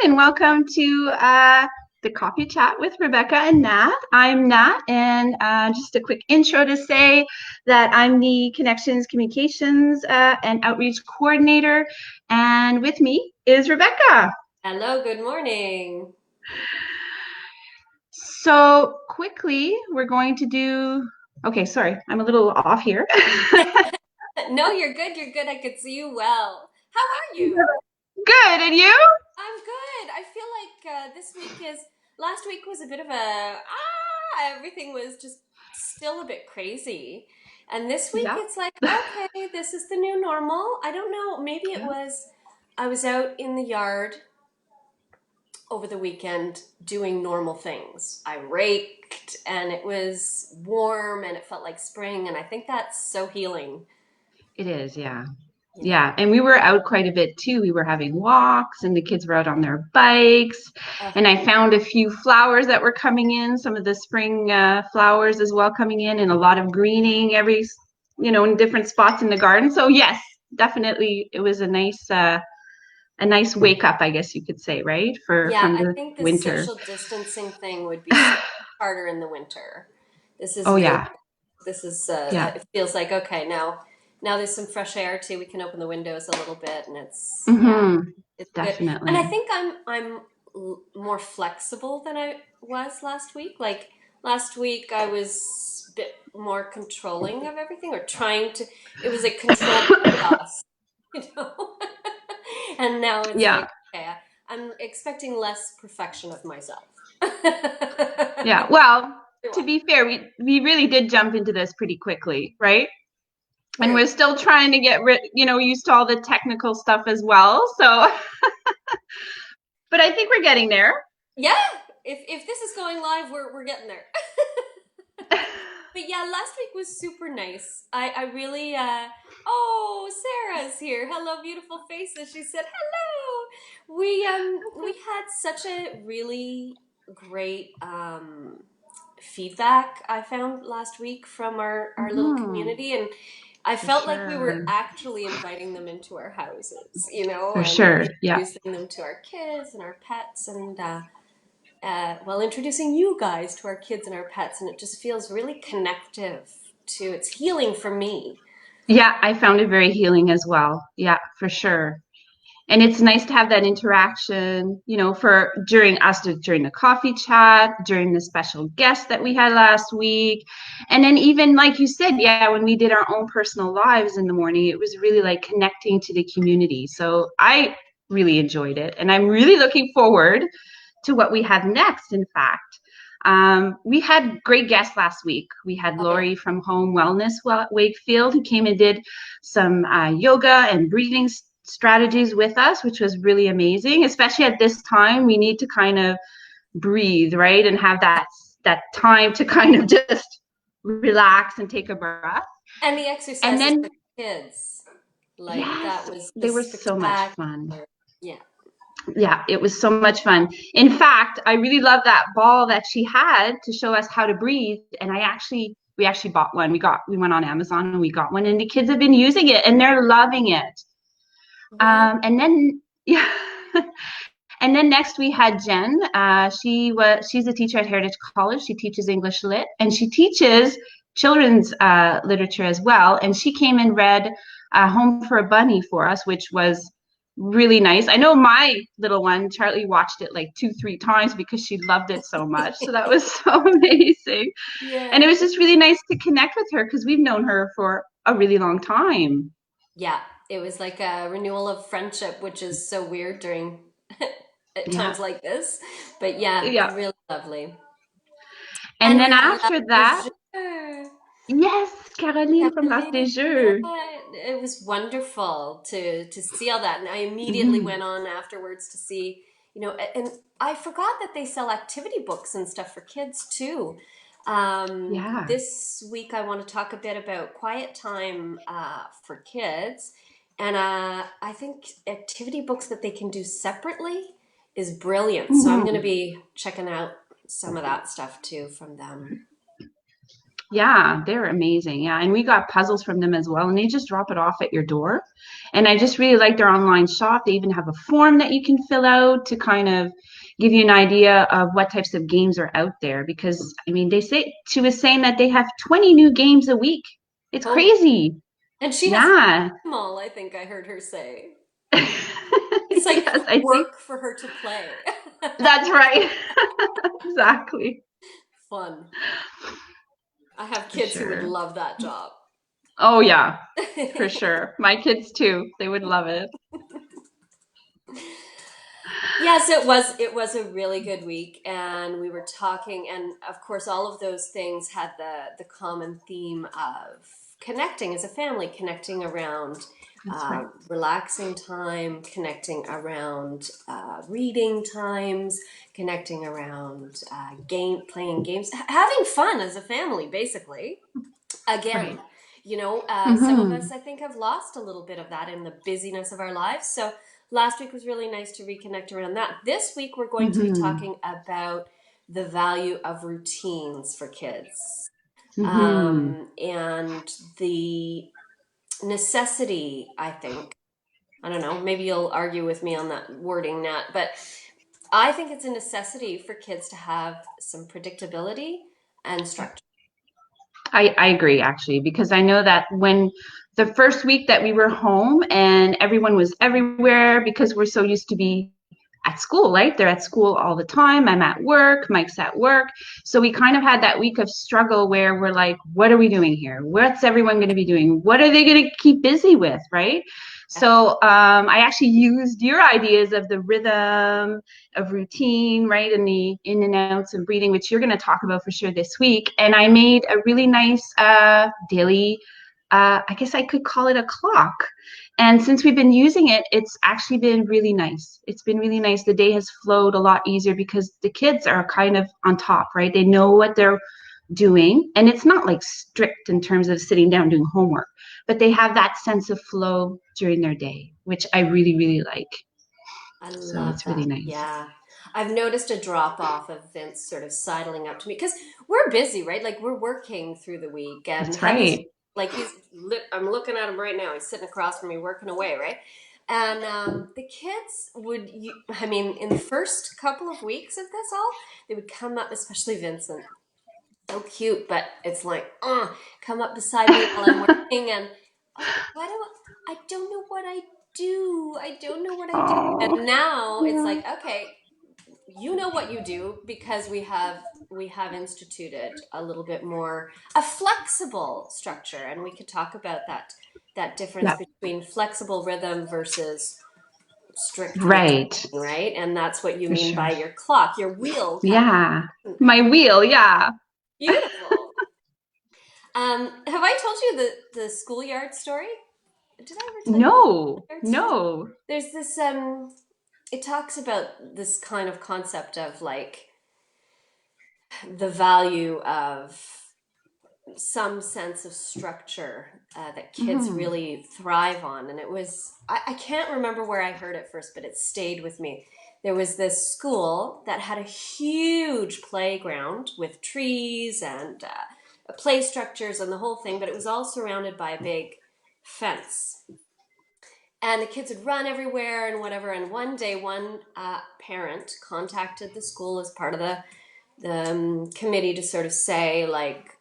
and welcome to the Coffee Chat with Rebecca and Nat. I'm Nat, and just a quick intro to say that I'm the Connections, Communications, and Outreach Coordinator, and with me is Rebecca. Hello, good morning. So quickly, we're going to do. Okay, sorry, I'm a little off here. No, you're good. You're good. I could see you well. How are you? Good, and you? I'm good. I feel like this week is, last week was a bit of everything was just still a bit crazy. And this week Yeah. it's like, okay, this is the new normal. I don't know. Maybe it Yeah. was, I was out in the yard over the weekend doing normal things. I raked and it was warm and it felt like spring. And I think that's so healing. It is, yeah. Yeah. Yeah, and we were out quite a bit too. We were having walks and the kids were out on their bikes. Uh, And I found a few flowers that were coming in, some of the spring flowers as well coming in, and a lot of greening in different spots in the garden. So yes, definitely it was a nice wake up, I guess you could say, right? For Yeah, from I the think the winter. social distancing thing would be so harder in the winter. This is Oh really, yeah. Yeah. it feels like, okay, now there's some fresh air too. We can open the windows a little bit and yeah, Mm-hmm. it's good. And I Definitely. think I'm more flexible than I was last week. Like last week I was a bit more controlling of everything or trying to, it was like controlled chaos, you know? And now it's Yeah. like, okay, I'm expecting less perfection of myself. Yeah. Well, to be fair, we really did jump into this pretty quickly, right? And True. we're still trying to get used to all the technical stuff as well. So, but I think we're getting there. Yeah, if this is going live, we're getting there. But yeah, last week was super nice. I really oh, Sarah's here. Hello, beautiful faces. She said hello. We had such a really great feedback I found last week from our little Hmm. community, and I For felt like we were sure. actually inviting them into our houses, For and sure. Yeah. introducing them to our kids and our pets, and well, introducing you guys to our kids and our pets, and it just feels really connective to. It's healing for me. Yeah, I found it very healing as well. Yeah, for sure. And it's nice to have that interaction, for during the coffee chat, during the special guest that we had last week. And then even like you said, yeah, when we did our own personal lives in the morning, it was really like connecting to the community. So I really enjoyed it. And I'm really looking forward to what we have next, in fact. We had great guests last week. We had Oh yeah. Lori from Home Wellness Wakefield, who came and did some yoga and breathing strategies with us, which was really amazing. Especially at this time, we need to kind of breathe, right, and have that time to kind of just relax and take a breath. And the And exercises for then, kids, like that yes, was they were just so much fun. spectacular. Yeah. Yeah, it was so much fun. In fact, I really love that ball that she had to show us how to breathe. And we actually bought one. We went on Amazon and we got one, and the kids have been using it and they're loving it. Well, And then, yeah. And then next we had Jen. She's a teacher at Heritage College. She teaches English Lit and she teaches children's literature as well. And she came and read Home for a Bunny for us, which was really nice. I know my little one, Charlie, watched it like 2, 3 times because she loved it so much. So that was so amazing. And it yeah. was just really nice to connect with her because we've known her for a really long time. Yeah. It was like a renewal of friendship, which is so weird during at Yeah. times like this. But yeah, Yeah. really lovely. And And then we had La after that, Dejeur. yes, Caroline from L'Art des Caroline, yeah, Jeux. it was wonderful to see all that, and I immediately Mhm. went on afterwards to see, and I forgot that they sell activity books and stuff for kids too. Yeah. This week I want to talk a bit about quiet time for kids, and I think activity books that they can do separately is brilliant. So I'm going to Mhm. be checking out some of that stuff too from them. Yeah, they're amazing. Yeah, and we got puzzles from them as well, and they just drop it off at your door. And I just really like their online shop. They even have a form that you can fill out to kind of give you an idea of what types of games are out there. Because I mean, they say she was saying that they have 20 new games a week. It's Oh, crazy. and she has Yeah. them all, I think I heard her say. It's like Yes, I think work for her to play. that's right. Exactly. Fun. I have For kids who would sure. love that job. Oh yeah, for sure. My kids too. They would love it. Yes, it was a really good week, and we were talking, and of course all of those things had the common theme of connecting as a family, connecting around That's right. relaxing time, connecting around reading times, connecting around playing games, having fun as a family, basically. Again, Right. some of Hmm. us, I think, have lost a little bit of that in the busyness of our lives. So last week was really nice to reconnect around that. This week, we're going to be Hmm. talking about the value of routines for kids, Hmm. and the necessity, I think. I don't know, maybe you'll argue with me on that wording, Nat, but I think it's a necessity for kids to have some predictability and structure. I agree actually, because I know that when the first week that we were home and everyone was everywhere because we're so used to be at school, right? They're at school all the time. I'm at work, Mike's at work. So we kind of had that week of struggle where we're like, what are we doing here? What's everyone going to be doing? What are they going to keep busy with, right? So I actually used your ideas of the rhythm, of routine, right, and the in and outs and breathing, which you're going to talk about for sure this week. And I made a really nice daily, I guess I could call it a clock. And since we've been using it, it's actually been really nice. It's been really nice. The day has flowed a lot easier because the kids are kind of on top, right? They know what they're doing. And it's not like strict in terms of sitting down doing homework, but they have that sense of flow during their day, which I really, really like. I So love it's really that. nice. Yeah. I've noticed a drop off of Vince sort of sidling up to me because we're busy, right? Like we're working through the week, and That's hubby's right. like I'm looking at him right now. He's sitting across from me working away, right? And the kids I mean, in the first couple of weeks of this all, they would come up, especially Vincent, so cute, but it's like, come up beside me while I'm working, and oh, why do I don't know what I do. I don't know what I do. Oh, And now it's yeah. like, okay, you know what you do because we have instituted a little bit more a flexible structure, and we could talk about that difference Yeah. between flexible rhythm versus strict routine, Right. right? And that's what you For mean sure. by your clock, your wheel kind Yeah. of My wheel. Yeah. beautiful. Have I told you the schoolyard story? Did I ever tell you the No. schoolyard story? No. There's this it talks about this kind of concept of like the value of some sense of structure that kids Hmm. really thrive on. And I can't remember where I heard it first, but it stayed with me. There was this school that had a huge playground with trees and play structures and the whole thing, but it was all surrounded by a big fence. And the kids would run everywhere and whatever. And one day, one parent contacted the school as part of the committee to sort of say, like,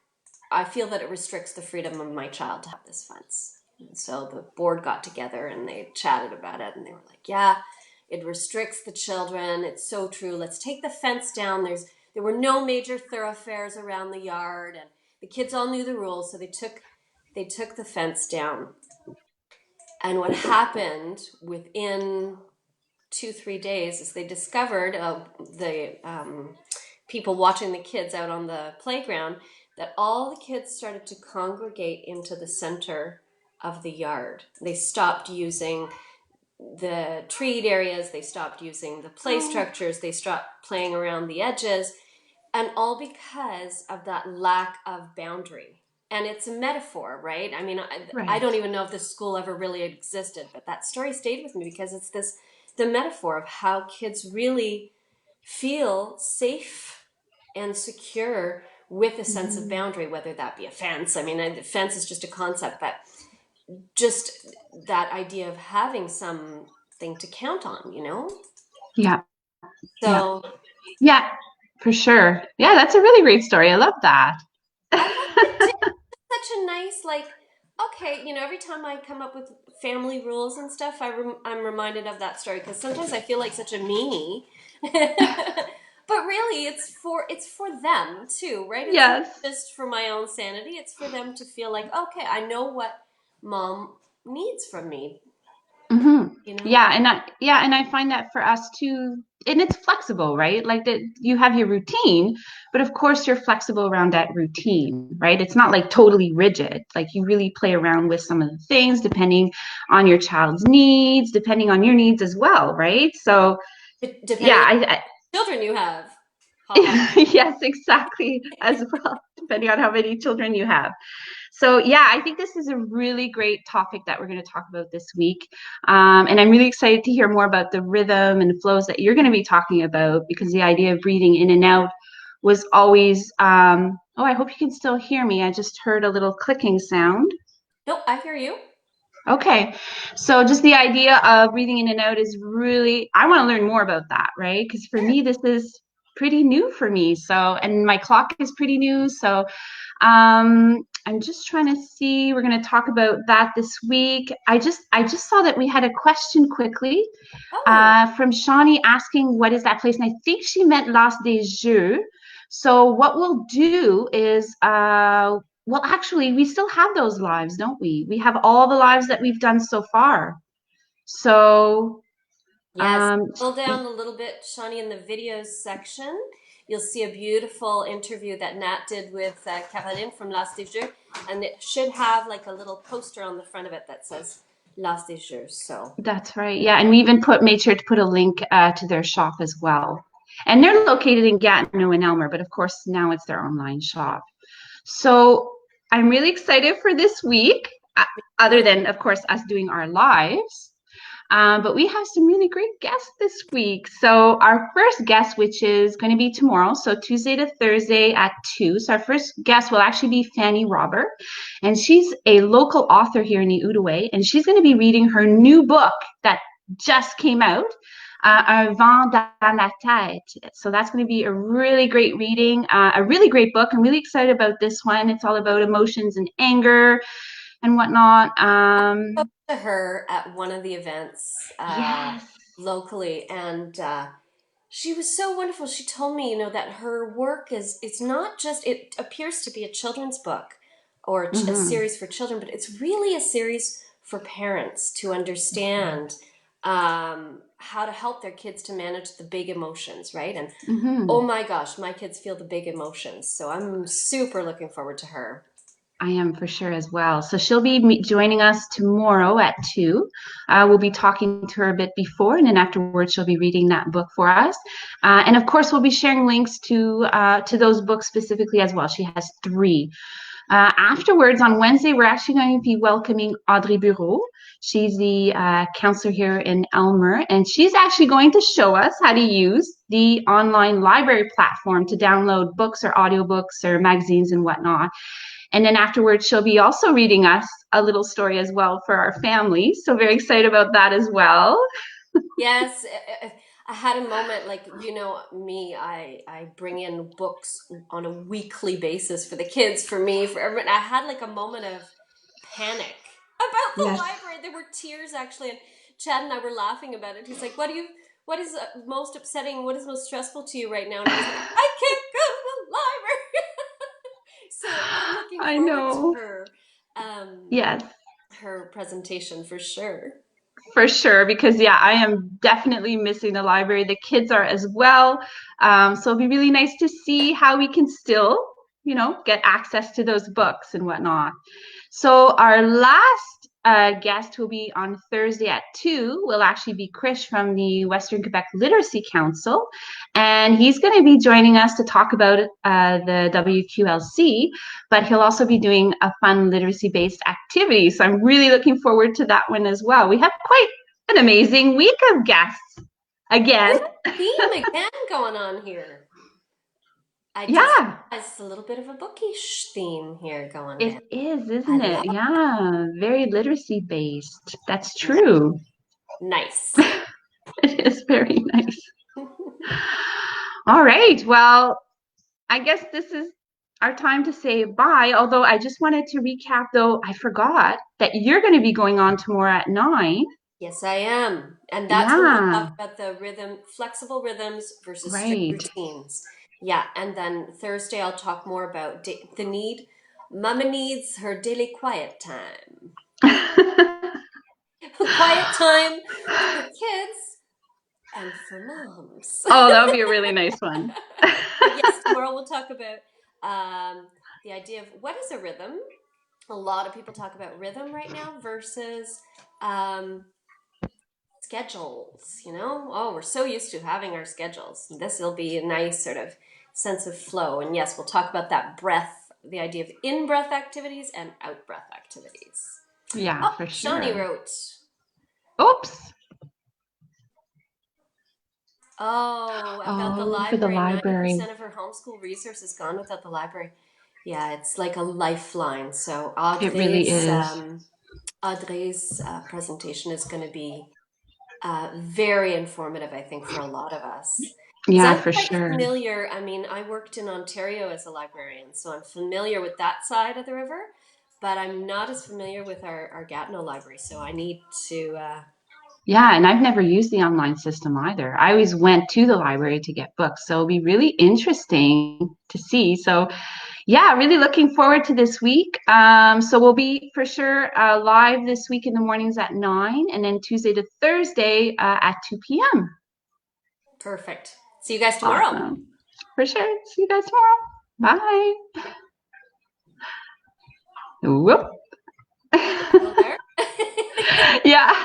I feel that it restricts the freedom of my child to have this fence. And so the board got together and they chatted about it, and they were like, yeah, it restricts the children. It's so true. Let's take the fence down. There were no major thoroughfares around the yard, and the kids all knew the rules, so they took the fence down. And what happened within 2, 3 days is they discovered the people watching the kids out on the playground that all the kids started to congregate into the center of the yard. They stopped using the treed areas, they stopped using the play Oh, structures, they stopped playing around the edges, and all because of that lack of boundary. And it's a metaphor, right? I mean, I don't right. even know if this school ever really existed, but that story stayed with me because it's the metaphor of how kids really feel safe and secure with a sense of Mhm. boundary, whether that be a fence. I mean, a fence is just a concept, but just that idea of having something to count on, you know? Yeah, yeah, So yeah, for sure. Yeah, that's a really great story. I love that. I love it too. Such a nice, like, okay, every time I come up with family rules and stuff, I'm reminded of that story because sometimes I feel like such a meanie. But really, it's for them too, right? It's not Yes. just for my own sanity. It's for them to feel like, okay, I know what mom needs from me, Hmm. you know? Yeah, and I find that for us too, and it's flexible, right? Like that you have your routine, but of course you're flexible around that routine, right? It's not like totally rigid. Like you really play around with some of the things depending on your child's needs, depending on your needs as well, right? So Depending yeah, on I the children you have. Ha ha. yes, exactly, as well, depending on how many children you have. So, yeah, I think this is a really great topic that we're going to talk about this week. And I'm really excited to hear more about the rhythm and flows that you're going to be talking about because the idea of breathing in and out was always, oh, I hope you can still hear me. I just heard a little clicking sound. No, I hear you. Okay. So just the idea of breathing in and out is really, I want to learn more about that, right? Because for Sure. me, this is pretty new for me. So, and my clock is pretty new. So, I'm just trying to see, we're going to talk about that this week. I just saw that we had a question quickly Oh, from Shawnee asking, what is that place? And I think she meant L'As des Jeux. So what we'll do is, well, actually, we still have those lives, don't we? We have all the lives that we've done so far. So, yes. um, Scroll down a little bit, Shawnee, in the videos section. You'll see a beautiful interview that Nat did with Caroline from L'As des Jeux, and it should have like a little poster on the front of it that says L'As des Jeux. So, that's right. Yeah, and we even made sure to put a link to their shop as well. And they're located in Gatineau and Elmer, but of course now it's their online shop. So I'm really excited for this week, other than, of course, us doing our lives. But we have some really great guests this week. So our first guest, which is going to be tomorrow, so Tuesday to Thursday at 2. So our first guest will actually be Fanny Robert, and she's a local author here in the Outaouais, and she's going to be reading her new book that just came out. Un vent dans la tête. So that's going to be a really great reading, a really great book. I'm really excited about this one. It's all about emotions and anger and whatnot. spoke to her at one of the events Yes. locally, and she was so wonderful. She told me, that her work it's not just, it appears to be a children's book or a Mm-hmm. series for children, but it's really a series for parents to understand how to help their kids to manage the big emotions, right? And oh Mm-hmm. my gosh, my kids feel the big emotions. So I'm super looking forward to her. I am for sure as well. So she'll be joining us tomorrow at 2. We'll be talking to her a bit before, and then afterwards she'll be reading that book for us. And of course, we'll be sharing links to those books specifically as well. She has 3. Afterwards, on Wednesday, we're actually going to be welcoming Audrey Bureau. She's the counselor here in Elmer, and she's actually going to show us how to use the online library platform to download books or audiobooks or magazines and whatnot. And then afterwards, she'll be also reading us a little story as well for our family. So very excited about that as well. Yes, I had a moment like me. I bring in books on a weekly basis for the kids, for me, for everyone. I had like a moment of panic about the Yes. library. There were tears actually, and Chad and I were laughing about it. He's like, What is most upsetting? What is most stressful to you right now?" And I was like, "I can't go to the library." So I'm looking I forward to know. um, Yes. her presentation for sure. For sure, because yeah, I am definitely missing the library. The kids are as well. So it'll be really nice to see how we can still, get access to those books and whatnot. So our last guest will be on Thursday at 2 will actually be Chris from the Western Quebec Literacy Council. And he's going to be joining us to talk about the WQLC, but he'll also be doing a fun literacy-based activity. So I'm really looking forward to that one as well. We have quite an amazing week of guests We again. have a theme again going on here. I just Yeah, realized it's a little bit of a bookish theme here going it down. is, I isn't it? love Yeah, very literacy based. That's it. true. Nice. It is very nice. All right. Well, I guess this is our time to say bye. Although I just wanted to recap, though, I forgot that you're going to be going on tomorrow at 9. Yes, I am. And that's when we'll Yeah, talk about the flexible rhythms versus strict right. routines. Yeah, and then Thursday I'll talk more about the need. Mama needs her daily quiet time. Quiet time for kids and for moms. Oh, that would be a really nice one. But yes, tomorrow we'll talk about the idea of what is a rhythm. A lot of people talk about rhythm right now versus um, schedules. Oh, we're so used to having our schedules. This will be a nice sort of sense of flow. And yes, we'll talk about that breath, the idea of in breath activities and out breath activities. Yeah, Oh, for Shawnee sure. wrote, Oops. oh, about the Oh, for the library. library. 90% of her homeschool resource is gone without the library. Yeah, it's like a lifeline. So It really is. Audrey's presentation is going to be very informative, I think, for a lot of us. Because Yeah, I'm for quite sure. familiar. I mean, I worked in Ontario as a librarian, so I'm familiar with that side of the river, but I'm not as familiar with our Gatineau library. So I need to. Yeah, and I've never used the online system either. I always went to the library to get books. So it'll be really interesting to see. So, yeah, really looking forward to this week. So we'll be for sure live this week in the mornings at 9 and then Tuesday to Thursday at 2 p.m. Perfect. See you guys tomorrow. Awesome. For sure. See you guys tomorrow. Bye. Whoop. Still there? Yeah.